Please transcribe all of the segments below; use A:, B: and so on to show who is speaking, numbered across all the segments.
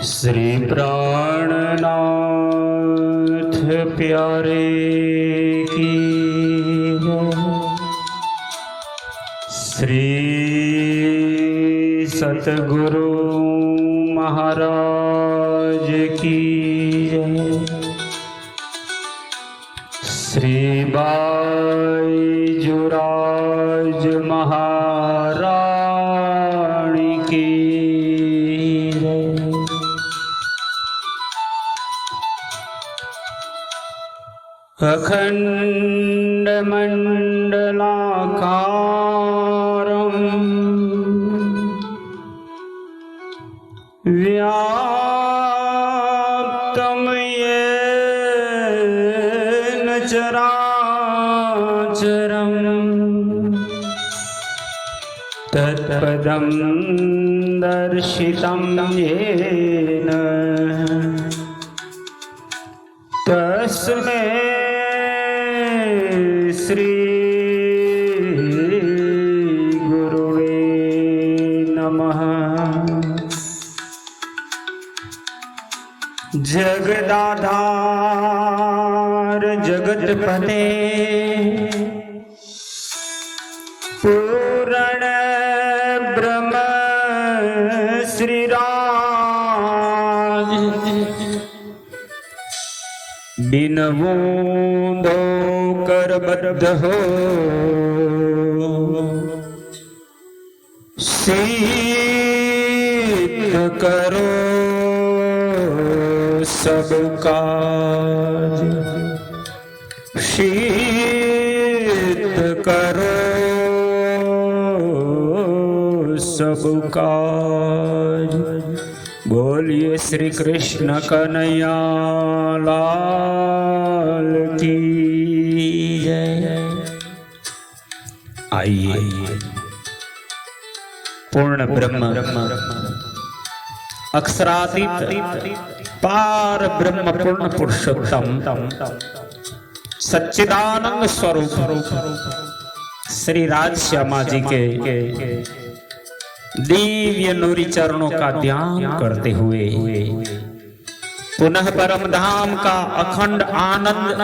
A: श्री प्राणनाथ प्यारे की जय। श्री सतगुरु महाराज की जय। श्री बाईजुराज महारानी की जय। अखंड मंडलाकारं व्याप्तं येन चराचरं तत्पदं दर्शितं येन तस्मै श्री गुरुवे नमः। जगदाधार जगतपते पूर्ण ब्रह्म श्री राज बिनवो दो करबद्ध हो सिद्ध करो सब काज। सिद्ध करो सब काज। बोलिए श्री कृष्ण कन्हैया लाल की जय। आइए पूर्ण ब्रह्म अक्षरातीत पार ब्रह्म पूर्ण पुरुषोत्तम सच्चिदानंद स्वरूप श्री राजश्यामा जी के दिव्य नूरी चरणों का ध्यान करते हुए पुनः परम धाम का अखंड आनंद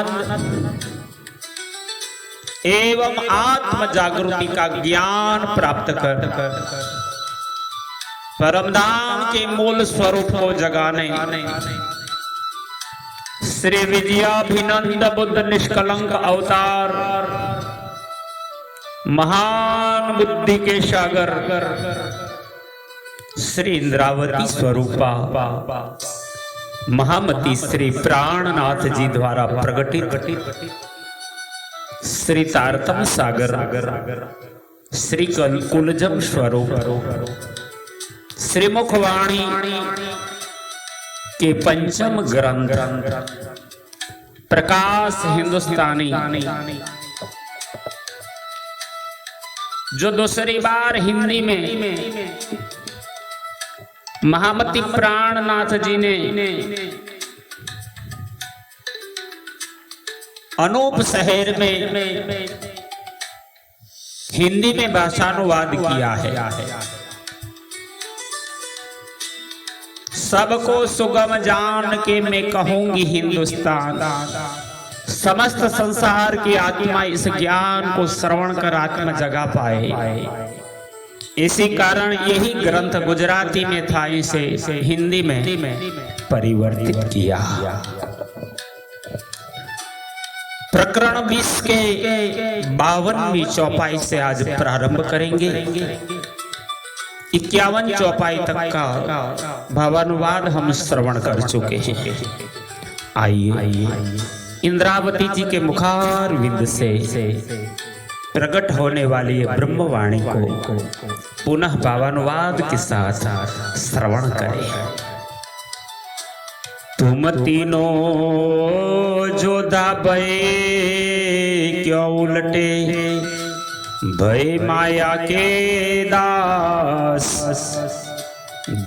A: एवं आत्म जागृति का ज्ञान प्राप्त कर परम धाम के मूल स्वरूप को जगाने श्री विद्याभिनंद बुद्ध निष्कलंक अवतार महान बुद्धि के सागर श्री इंद्रावती स्वरूपा महामती श्री प्राणनाथ जी द्वारा प्रकटित श्री तारतम सागर श्री कुलजम स्वरूप श्री मुखवाणी के पंचम ग्रंथ प्रकाश हिंदुस्तानी जो दूसरी बार हिंदी में महामती प्राणनाथ जी ने अनूप शहर में हिंदी में भाषानुवाद किया है। सबको सुगम जान के मैं कहूंगी हिंदुस्तान। समस्त संसार की आत्मा इस ज्ञान को श्रवण कर आत्मा जगा पाए। इसी कारण यही ग्रंथ गुजराती में था, इसे हिंदी में परिवर्तित किया। प्रकरण 20 के 52वीं चौपाई से आज प्रारंभ करेंगे। 51 चौपाई तक का भावानुवाद हम श्रवण कर चुके हैं। आइए इंद्रावती जी के मुखार विंद से प्रकट होने वाली ब्रह्मवाणी को पुनः भावानुवाद के साथ श्रवण करें। तुम तीनों जोधा भय क्यों उलटे, भय माया के दास।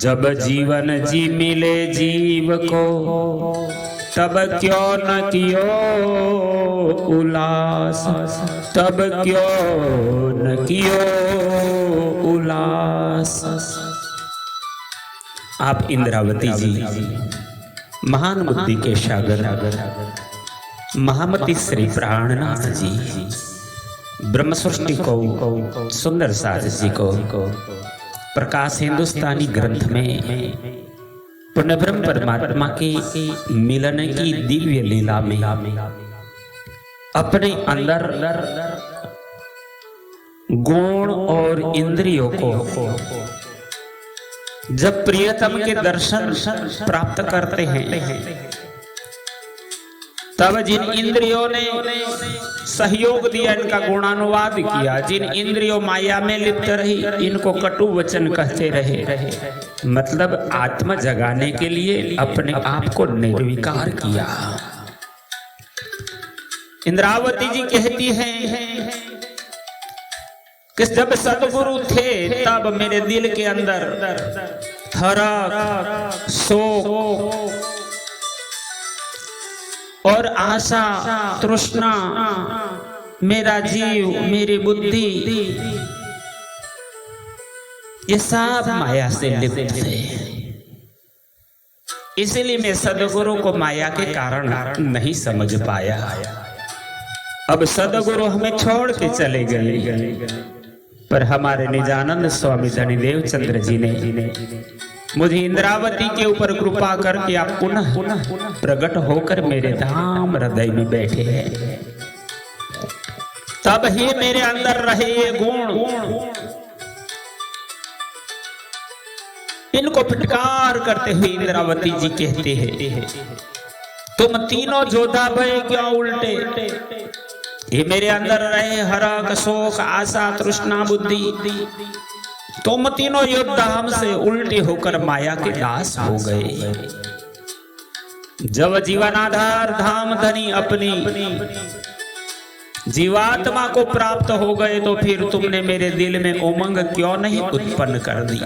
A: जब जीवन जी मिले जीव को, तब क्यों न कियो उल्लास। तब क्यों न कियो उल्लास। आप इंद्रावती जी महान बुद्धि के सागर महामती श्री प्राणनाथ जी ब्रह्म सृष्टि को सुंदर साज जी को प्रकाश हिंदुस्तानी ग्रंथ में पुण्य ब्रह्म परमात्मा के मिलन की दिव्य लीला में अपने अंदर गुण और इंद्रियों को जब प्रियतम के दर्शन प्राप्त करते हैं तब जिन इंद्रियों ने सहयोग दिया, इनका गुणानुवाद किया, जिन इंद्रियों माया में लिप्त रही, इनको कटु वचन कहते रहे, मतलब आत्मा जगाने के लिए अपने आप को निर्विकार किया। इंद्रावती जी कहती हैं कि जब सदगुरु थे तब मेरे दिल के अंदर हरक, शोक और आशा, तृष्णा, मेरा जीव, मेरी बुद्धि, ये सब माया से लिप्त थे। इसलिए मैं सदगुरु को माया के कारण नहीं समझ पाया। अब सदगुरु हमें छोड़ के चले गए, पर हमारे निजानंद स्वामी धनीदेव चंद्र जी ने मुझे इंद्रावती के ऊपर कृपा करके आप पुनः प्रकट होकर मेरे धाम हृदय में बैठे हैं। तब ही मेरे अंदर रहे ये गुण, इनको फिटकार करते हुए इंद्रावती जी कहते हैं, तुम तीनों जोधा भय क्यों उल्टे? ये मेरे अंदर रहे हरक, शोक, आशा, तृष्णा, बुद्धि, तुम तीनों योद्धा हमसे उल्टे होकर माया के दास हो गए। जब जीवनाधार धाम धनी अपनी जीवात्मा को प्राप्त हो गए तो फिर तुमने मेरे दिल में उमंग क्यों नहीं उत्पन्न कर दी?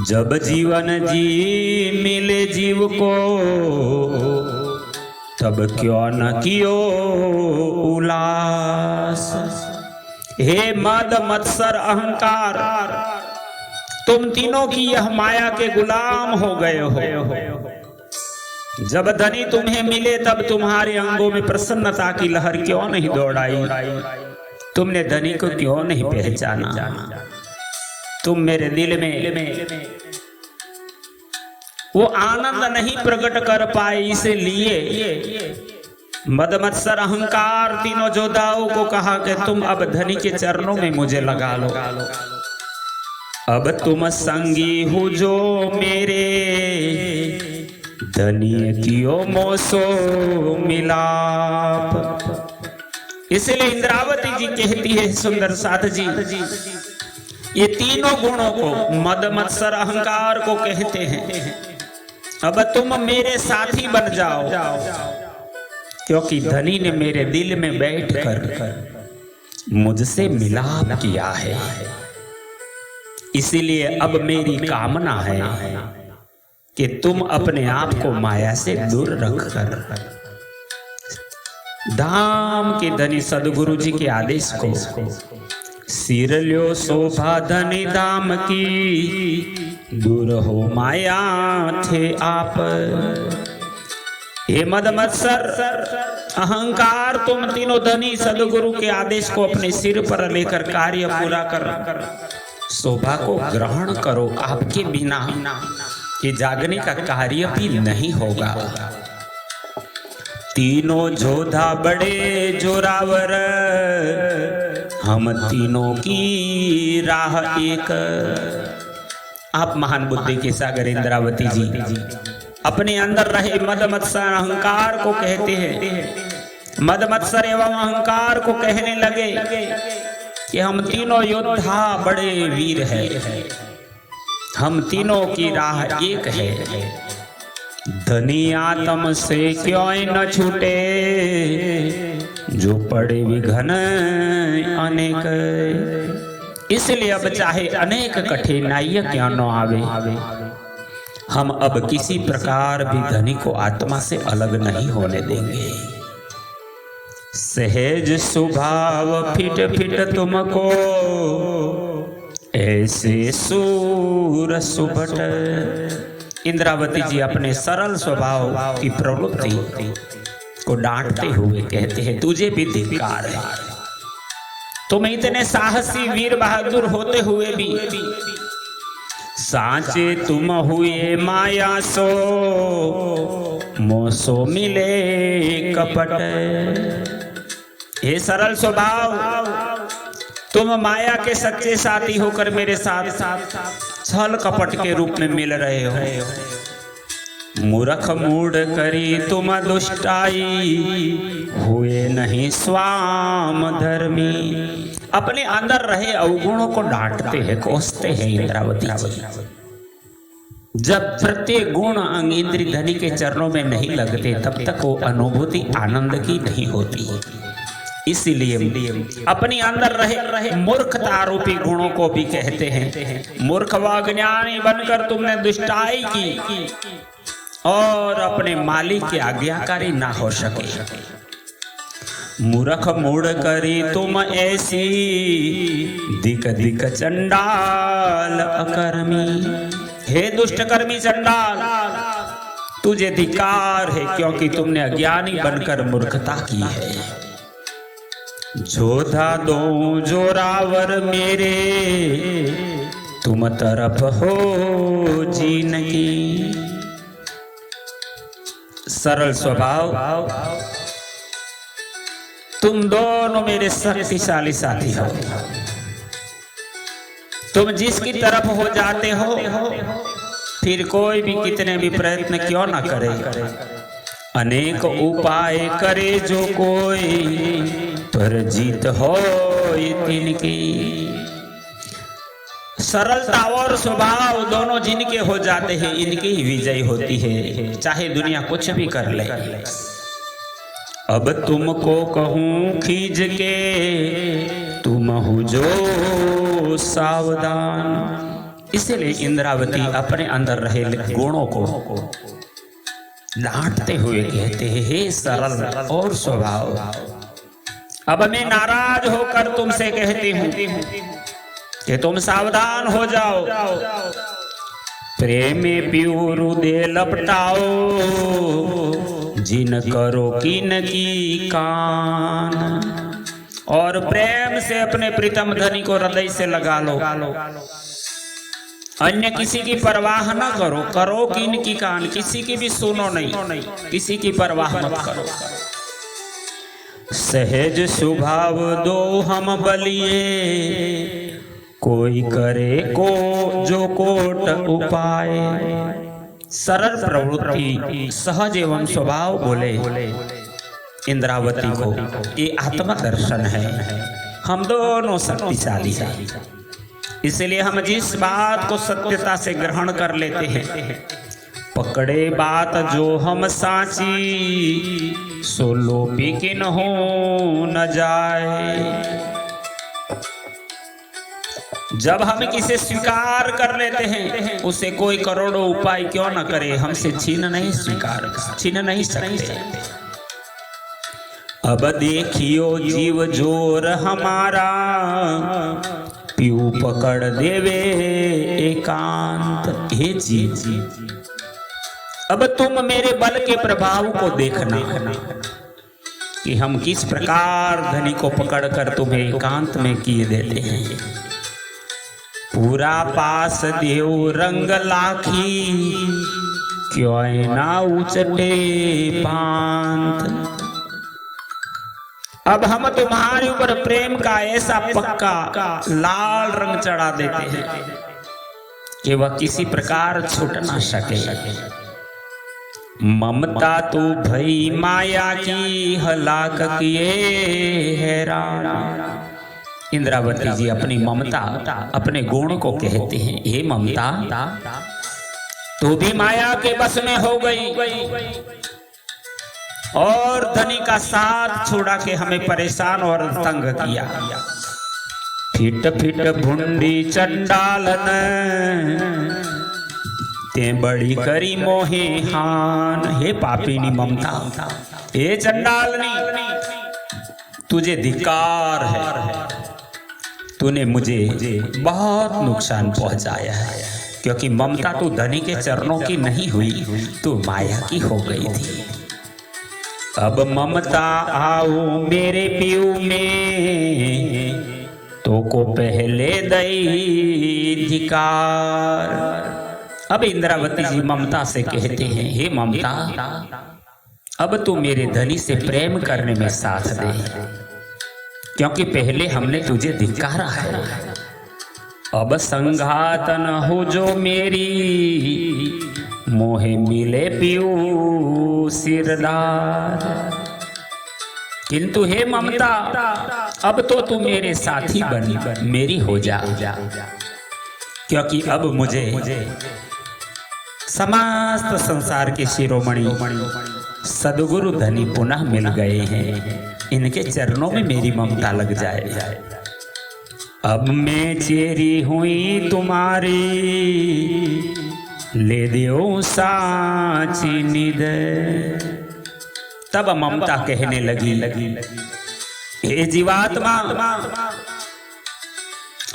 A: जब जीवन जी मिले जीव को तब क्यों न कियो उल्लास? हे मद मत्सर अहंकार, तुम तीनों की यह माया के गुलाम हो गए हो। जब धनी तुम्हें मिले तब तुम्हारे अंगों में प्रसन्नता की लहर क्यों नहीं दौड़ाई? तुमने धनी को क्यों नहीं पहचाना? तुम मेरे दिल में वो आनंद नहीं प्रकट कर पाए, इसलिए मद मत्सर अहंकार तीनों जोधाओं को कहा कि तुम अब धनी के चरणों में मुझे लगा लो। अब तुम संगी हो जो मेरे, धनी कियो मोसो मिलाप। इसलिए इंद्रावती जी कहती है, सुंदर साथ जी, ये तीनों गुणों को, मद मत्सर अहंकार को कहते हैं अब तुम मेरे साथी बन जाओ, क्योंकि धनी ने मेरे दिल में बैठकर मुझसे मिलाप किया है। इसीलिए अब मेरी कामना है कि तुम अपने आप को माया से दूर रखकर धाम के धनी सदगुरु जी के आदेश को सिर ल्यो शोभा धनी धाम की, दूर हो माया थे आप। हे मद मत्सर अहंकार, तुम तीनों धनी सदगुरु के आदेश को अपने सिर पर लेकर कार्य पूरा कर शोभा को ग्रहण करो। आपके बिना ये जागने का कार्य भी नहीं होगा। तीनों जोधा बड़े जोरावर, हम तीनों की राह एक। आप महान बुद्धि के सागर इंद्रावती जी अपने अंदर रहे मद मत्सर अहंकार को कहते हैं, मद मत्सर एवं अहंकार को कहने लगे कि हम तीनों योद्धा बड़े वीर हैं, हम तीनों की राह एक है। धनी आत्म से क्यों न छूटे, जो पड़े विघ्न अनेक। इसलिए अब चाहे अनेक कठिनाइयां क्यों न आवे, हम अब किसी प्रकार भी धनी को आत्मा से अलग नहीं होने देंगे। सहज स्वभाव फिट फिट तुमको, ऐसे सूर सुभट। इंद्रावती जी अपने सरल स्वभाव की प्रवृत्ति को डांटते हुए कहते हैं, तुझे भी धिक्कार है। तुम इतने साहसी वीर बहादुर होते हुए भी सांचे तुम हुए माया सो, मोसो मिले कपट। हे सरल स्वभाव, तुम माया के सच्चे साथी होकर मेरे साथ छल कपट के रूप में मिल रहे हो। मूर्ख मूढ़ करी तुम दुष्टाई, हुए नहीं स्वाम धर्मी। अपने अंदर रहे अवगुणों को डांटते हैं, कोसते हैं इंद्रावती जी। जब प्रत्येक गुण अंग इंद्री धनी के चरणों में नहीं लगते, तब तक वो अनुभूति आनंद की नहीं होती। इसीलिए अपने अंदर रहे मूर्खता आरोपी गुणों को भी कहते हैं, मूर्ख व अज्ञानी बनकर तुमने दुष्टाई की और अपने मालिक की आज्ञाकारी ना हो सके। मूर्ख मूढ़ करी तुम ऐसी, दिक दिक चंडाल अकर्मी। हे दुष्ट कर्मी चंडाल, तुझे धिक्कार है, क्योंकि तुमने अज्ञानी बनकर मूर्खता की है। जोधा दो जोरावर मेरे, तुम तरफ हो जीन की। सरल स्वभाव, तुम दोनों मेरे शक्तिशाली साथी हो। तुम जिसकी तरफ हो जाते हो, फिर कोई भी कितने भी प्रयत्न क्यों ना करे, अनेक उपाय करे जो कोई, पर जीत हो तिनकी। सरलता और स्वभाव दोनों जिनके हो जाते हैं, इनकी ही विजय होती है, चाहे दुनिया कुछ भी कर ले। अब तुमको कहूं खींच के, तुम हो जो सावधान। इसलिए इंद्रावती अपने अंदर रहे गुणों को डांटते हुए कहते हैं, हे सरल और स्वभाव, अब मैं नाराज होकर तुमसे कहती हूं कि तुम सावधान हो जाओ। प्रेमे प्यूरु दे लपटाओ, जिन करो किन की कान। और प्रेम से अपने प्रीतम धनी को हृदय से लगा लो। अन्य किसी की परवाह न करो, करो किन की कान। किसी की भी सुनो नहीं, किसी की परवाह मत करो। सहज स्वभाव दो हम बलिए, कोई करे को जो कोट उपाय। सरल प्रवृत्ति, सहज एवं स्वभाव बोले इंद्रावती को, ये आत्मदर्शन है। हम दोनों शक्तिशाली हैं, इसलिए हम जिस बात को सत्यता से ग्रहण कर लेते हैं, पकड़े बात जो हम साची, सो लोपी किन हो न जाए। जब हम किसे स्वीकार कर लेते हैं, उसे कोई करोड़ों उपाय क्यों न करे, हमसे छीन नहीं सकते। अब देखियो जीव जोर हमारा, पीऊ पकड़ देवे एकांत। हे जीव, अब तुम मेरे बल के प्रभाव को देखना कि हम किस प्रकार धनी को पकड़कर तुम्हें एकांत में किए देते हैं। पूरा पास देव रंग लाखी, क्यों ना उचटे पांत। अब हम तुम्हारे ऊपर प्रेम का ऐसा पक्का लाल रंग चढ़ा देते हैं कि वह किसी प्रकार छूट ना सके। ममता तो भई माया की, हलाक किए हैरान। इंद्रावती जी अपनी ममता, अपने गुण को कहते हैं, हे ममता, तू भी माया के बस में हो गई और धनी का साथ छोड़ा के हमें परेशान और तंग किया। फिट फिट भुंडी चंडालन, ते बड़ी करी मोहे हान। हे पापिनी ममता, हे चंडालनी, तुझे धिक्कार है। तूने मुझे बहुत नुकसान पहुंचाया है, क्योंकि ममता तो धनी के चरणों की नहीं हुई, तो माया की हो गई थी। अब ममता आओ मेरे पीऊ में, तो को पहले दई धिकार। अब इंद्रावती जी ममता से कहते हैं, हे ममता, अब तू मेरे धनी से प्रेम करने में साथ दे, क्योंकि पहले हमने तुझे धिक्कारा है। अब संघात न हो जो मेरी, मोहे मिले पीऊ सिरदार। किंतु हे ममता, अब तो तू मेरे साथी बन मेरी हो जा, क्योंकि अब मुझे समस्त संसार के शिरोमणि सदगुरु धनी पुनः मिल गए हैं, इनके चरणों में मेरी ममता लग जाए। अब मैं चेरी हुई तुम्हारी, ले दियो साची निद। तब ममता कहने लगी, हे जीवात्मा,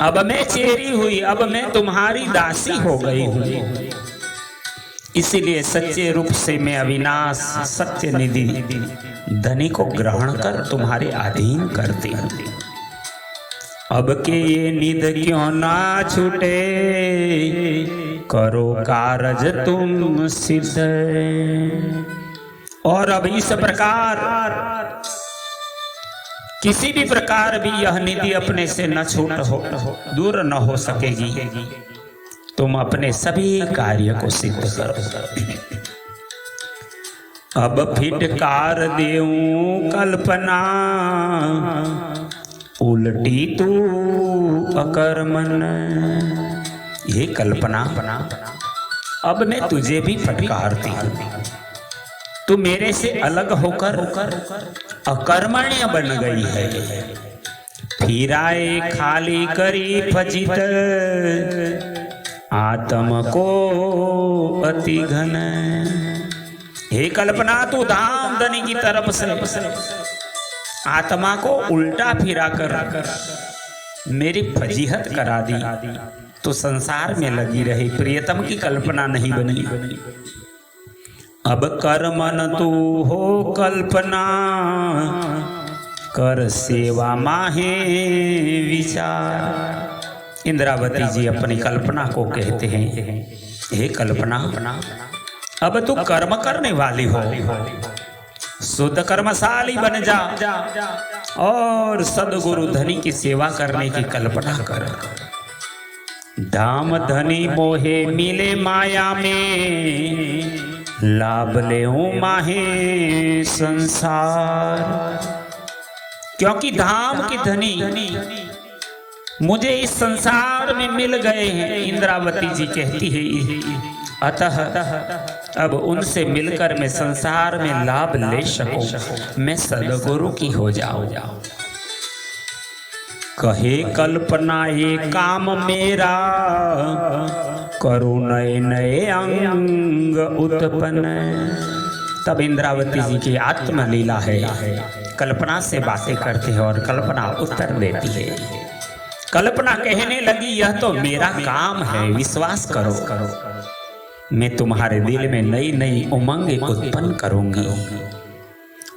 A: अब मैं चेरी हुई, अब मैं तुम्हारी दासी हो गई हूँ, इसीलिए सच्चे रूप से मैं अविनाश सत्य निधि धनी को ग्रहण कर तुम्हारे अधीन करती हूँ। अब के ये निध क्यों ना छूटे, करो कारज तुम सिद्ध। और अब इस प्रकार किसी भी प्रकार भी यह निधि अपने से न छूट हो, दूर न हो सकेगी। तुम अपने सभी कार्य को सिद्ध करो। अब फिटकार देऊं कल्पना, उल्टी तू अकर्मन। ये कल्पना, अब मैं तुझे भी फटकारती हूँ, तू मेरे से अलग होकर अकर्मण्य बन गई है। फिराए खाली करी फजित, आत्म को अति घन। हे कल्पना, तू धाम धनी की तरफ से आत्मा को उल्टा फिरा कर मेरी फजीहत करा दी, तो संसार में लगी रही, प्रियतम की कल्पना नहीं बनी। अब कर्मन तू हो कल्पना, कर सेवा माहे विचार। इंद्रावती जी अपनी कल्पना को कहते हैं, हे कल्पना, अब तू कर्म करने वाली हो, शुद्ध कर्मशाली बन जा और सदगुरु धनी की सेवा करने की कल्पना कर। धाम धनी मोहे मिले माया में, लाभ ले माहे संसार। क्योंकि धाम की धनी मुझे इस संसार में मिल गए हैं, इंद्रावती जी कहती है, अतः अब उनसे मिलकर मैं संसार में लाभ ले सकूं, मैं सदगुरु की हो जाऊं। कहे कल्पना ये काम मेरा, करो नए नए अंग उत्पन्न। तब इंद्रावती जी की आत्मलीला है, कल्पना से बातें करते हैं और कल्पना उत्तर देती है। कल्पना कहने लगी, यह तो मेरा काम है, विश्वास करो, मैं तुम्हारे दिल में नई नई उमंग उत्पन्न करूंगी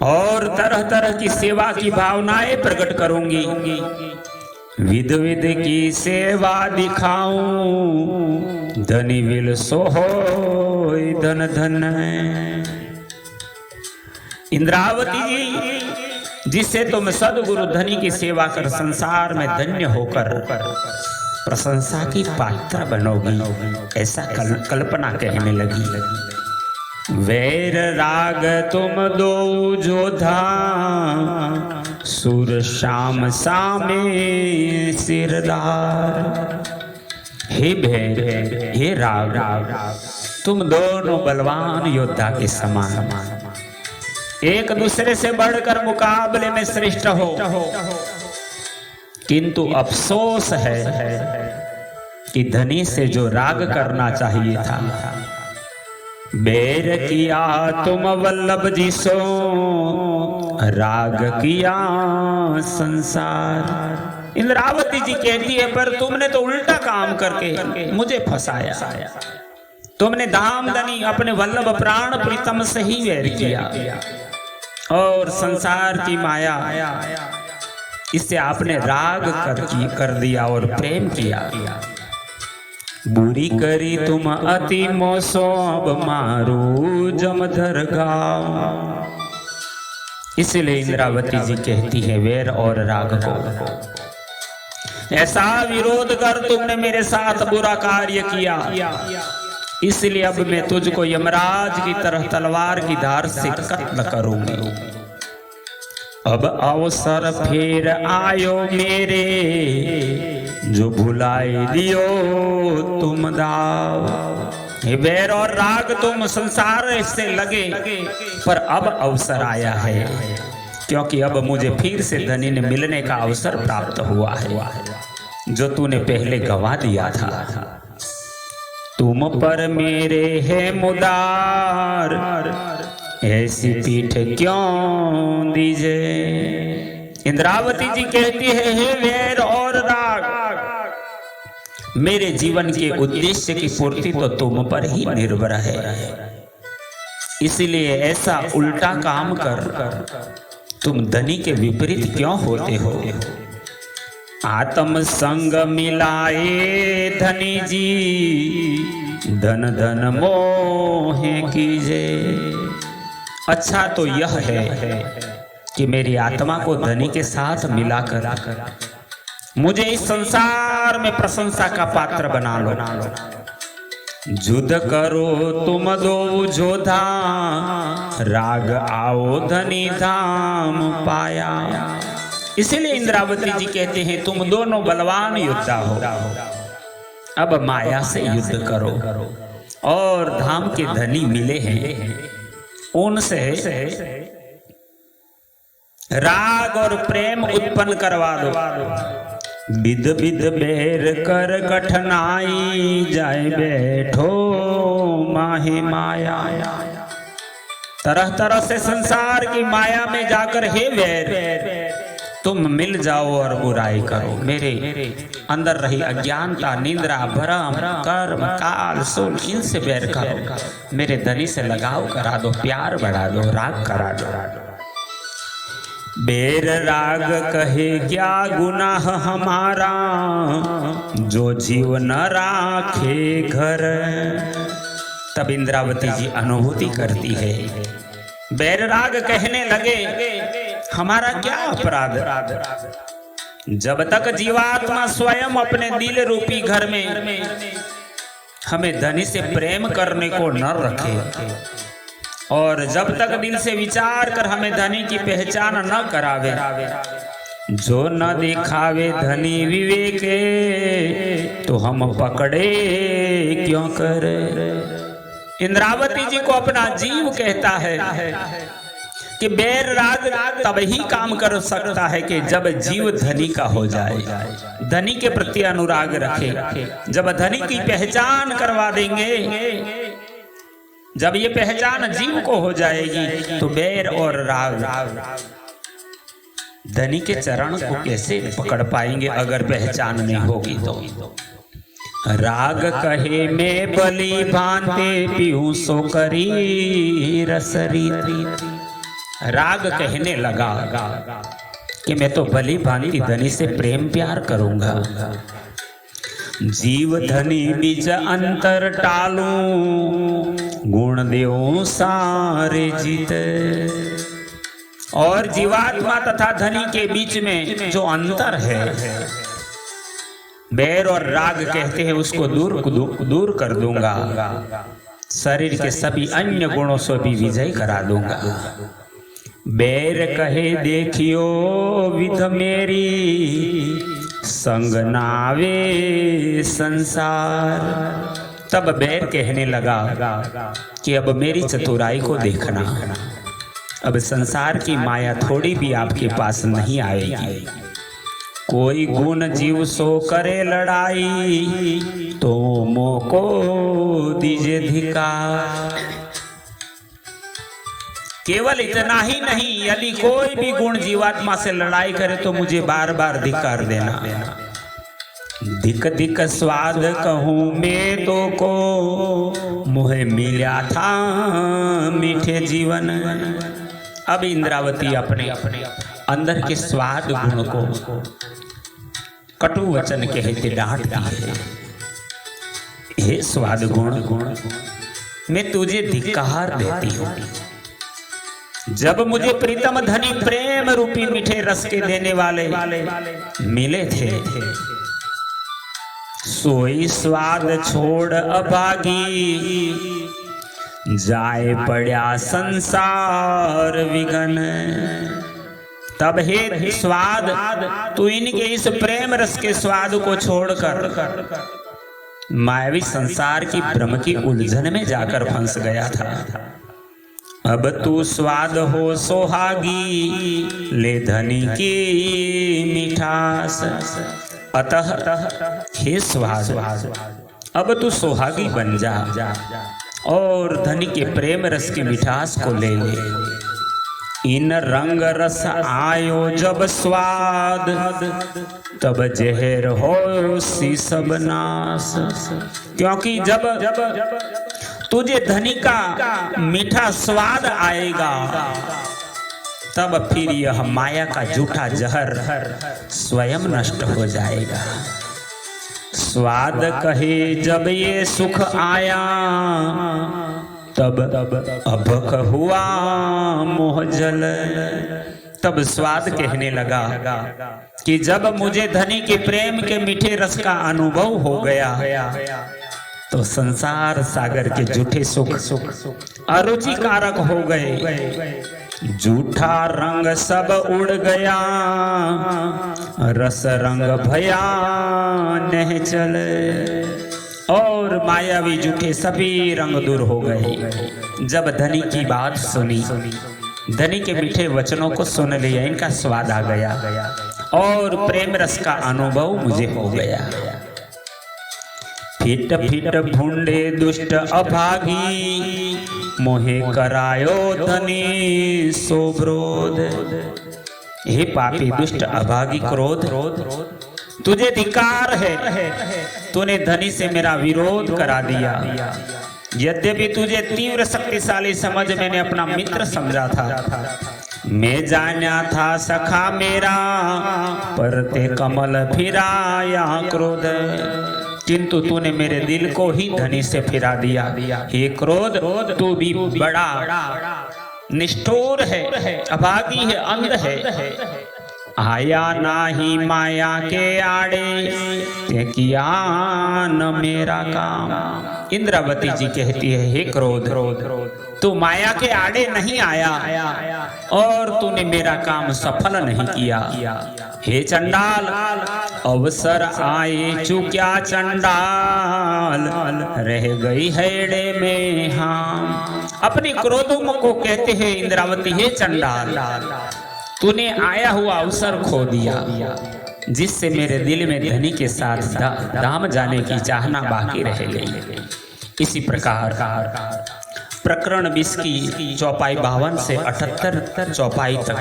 A: और तरह तरह की सेवा की भावनाएं प्रकट करूंगी। विध विध की सेवा दिखाऊं, धनी विल सो होय धन धन। इंद्रावती जी, जिससे तुम सदगुरु धनी की सेवा कर संसार में धन्य होकर प्रशंसा की पात्र बनोगी, ऐसा कल्पना कहने लगी। वैर राग तुम दो जोधा, सुर शाम सामे सिरदार। हे भैर, हे राग, तुम दोनों बलवान योद्धा के समान, एक दूसरे से बढ़कर मुकाबले में श्रेष्ठ हो, किंतु अफसोस है कि धनी से जो राग करना चाहिए था, बैर किया तुम वल्लभ जी सो, राग किया संसार। इंद्रावती जी कहती है पर तुमने तो उल्टा काम करके मुझे फंसाया। तुमने धामधनी अपने वल्लभ प्राण प्रीतम से ही वैर किया और संसार की माया इससे आपने राग कर दिया और प्रेम किया। बुरी करी तुम अति मोसो अब मारू जमधर गाँव। इसलिए इंद्रावती जी कहती है वैर और राग को ऐसा विरोध कर तुमने मेरे साथ बुरा कार्य किया, इसलिए अब मैं तुझको यमराज की तरह तलवार की धार से कत्ल करूंगी। अब अवसर फिर आयो मेरे जो भुलाए दियो तुम दाव। वैर और राग तुम संसार से लगे पर अब अवसर आया है, क्योंकि अब मुझे फिर से धनी ने मिलने का अवसर प्राप्त हुआ है जो तूने पहले गवा दिया था। तुम पर मेरे है मुदार ऐसी पीठ क्यों दीजे। इंद्रावती जी कहती है हे वैर और राग, मेरे जीवन के उद्देश्य की पूर्ति तो तुम पर ही निर्भर है, इसलिए ऐसा उल्टा काम कर तुम धनी के विपरीत क्यों होते हो। आत्म संग मिलाए धनी जी धन धन मोहे कीजे। अच्छा तो यह है कि मेरी आत्मा को धनी के साथ मिलाकर मुझे इस संसार में प्रशंसा का पात्र बना लो। युद्ध करो तुम दो जोधा राग आओ धनी धाम पाया। इसीलिए इंद्रावती जी कहते हैं तुम दोनों बलवान योद्धा हो, अब माया से युद्ध करो और धाम के धनी मिले हैं उनसे राग और प्रेम उत्पन्न करवा दो। विध विध बेर कर कठिनाई जाए बैठो माहे माया। तरह तरह से संसार की माया में जाकर हे वैर तुम मिल जाओ और बुराई करो। मेरे अंदर रही अज्ञानता निंद्रा भ्रम कर्म काल सोल इनसे बैर करो। मेरे धनी से लगाव करा दो, प्यार बढ़ा दो, राग करा दो। बेर राग कहे क्या गुनाह हमारा जो जीव न राखे घर। तब इंद्रावती जी अनुभूति करती है। बैर राग कहने लगे हमारा क्या अपराध, जब तक जीवात्मा स्वयं अपने दिल रूपी घर में हमें धनी से प्रेम करने को न रखे और जब तक दिल से विचार कर हमें धनी की पहचान न करावे, जो न दिखावे धनी विवेक तो हम पकड़े क्यों करे। इंद्रावती जी को अपना जीव कहता है कि बैर राग तब ही काम कर सकता है कि जब जीव धनी का हो जाए, धनी के प्रति अनुराग रखे। जब धनी की पहचान करवा देंगे, जब ये पहचान जीव को हो जाएगी तो बैर और राग धनी के चरण को कैसे पकड़ पाएंगे अगर पहचान नहीं होगी तो। राग कहे मैं बलि भांते पीऊं सो करी रसरी। राग कहने लगा कि मैं तो बलि भांति धनी से प्रेम प्यार करूंगा। जीव धनी बीच अंतर टालूं गुण देऊं सारे जीते। और जीवात्मा तथा धनी के बीच में जो अंतर है बैर और राग कहते हैं उसको दूर कर दूंगा। शरीर के सभी अन्य गुणों से भी विजय करा दूंगा। बैर कहे देखियो विध मेरी संग नावे संसार। तब बैर कहने लगा कि अब मेरी चतुराई को देखना, अब संसार की माया थोड़ी भी आपके पास नहीं आएगी। कोई गुण जीव सो करे लड़ाई तो मोको दीजे धिकार। केवल इतना ही नहीं, यदि कोई भी गुण जीवात्मा से लड़ाई करे तो मुझे बार बार धिक्कार देना। धिक धिक स्वाद कहूँ मैं तो को, मुहे मिला था मीठे जीवन। अब इंद्रावती अपने अंदर के स्वाद गुण को कटु वचन कहते डांटती है। हे स्वाद गुण, मैं तुझे धिक्कार देती हूँ। जब मुझे प्रीतम धनी प्रेम रूपी मीठे रस के देने वाले मिले थे, सोई स्वाद छोड़ अभागी, जाए पड़ा संसार विघन। तब हे स्वाद, तू इनके इस प्रेम रस के स्वाद को छोड़कर मायावी संसार की भ्रम की उलझन में जाकर फंस गया था। अब तू स्वाद हो सोहागी, ले धनी की मिठास। अतः हे स्वाद, अब तू सोहागी बन जा और धनी के प्रेम रस की मिठास को ले ले। इन रंग रस आयो जब स्वाद, तब जहर हो सी सब नाश। क्योंकि जब तुझे धनी का मीठा स्वाद आएगा, तब फिर यह माया का झूठा जहर स्वयं नष्ट हो जाएगा। स्वाद कहे जब ये सुख आया, तब अभक हुआ मोह जल। तब स्वाद कहने लगा कि जब मुझे धनी के प्रेम के मीठे रस का अनुभव हो गया, तो संसार सागर के झूठे सुख अरुचिकारक हो गए। झूठा रंग सब उड़ गया, रस रंग भया नहीं चले। और मायावी झूठे सभी रंग दूर हो गए। जब धनी की बात सुनी, धनी के मीठे वचनों को सुन लिया, इनका स्वाद आ गया और प्रेम रस का अनुभव मुझे हो गया। फिट फिट भूंडे दुष्ट अभागी, मोहे करायो धनी सोब्रोध। हे पापी दुष्ट अभागी क्रोध, तुझे धिक्कार है, तूने धनी से मेरा विरोध करा दिया। यद्यपि तुझे तीव्र शक्तिशाली समझ मैंने अपना मित्र समझा था, मैं जाना था सखा मेरा, पर ते कमल फिराया क्रोध। किंतु तूने मेरे दिल को ही धनी से फिरा दिया। हे क्रोध, तू भी बड़ा निष्ठुर है, अभागी है, अंध है। आया नाही माया के आड़े, ते किया न मेरा काम। इंद्रावती जी कहती है, हे क्रोध, तू माया के आड़े नहीं आया और तूने मेरा काम सफल नहीं किया। हे चंडाल, अवसर आए चुक्या चंडाल, रह गई हैड़े में हम। अपनी क्रोधों को कहते हैं इंद्रावती, हे चंडाल, तूने आया हुआ अवसर खो दिया, जिससे मेरे दिल में धनी के साथ धाम जाने की चाहना बाकी रह गई। इसी प्रकार प्रकरण 20 की चौपाई 52 से 78 चौपाई तक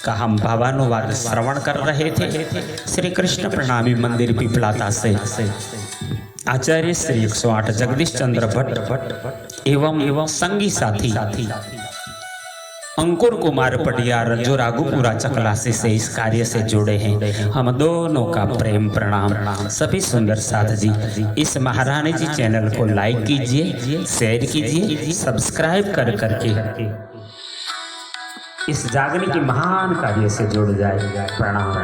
A: का हम भावानुवाद श्रवण कर रहे थे। श्री कृष्ण प्रणामी मंदिर पिपलाता से आचार्य श्री 108 जगदीश चंद्र भट्ट एवं संगी साथी अंकुर कुमार पटियार जो राघुपुरा चकलासी से इस कार्य से जुड़े हैं, हम दोनों का प्रेम प्रणाम। सभी सुंदर साथ जी, इस महारानी जी चैनल को लाइक कीजिए, शेयर कीजिए, सब्सक्राइब कर करके इस जागने की महान कार्य से जुड़ जाए। प्रणाम।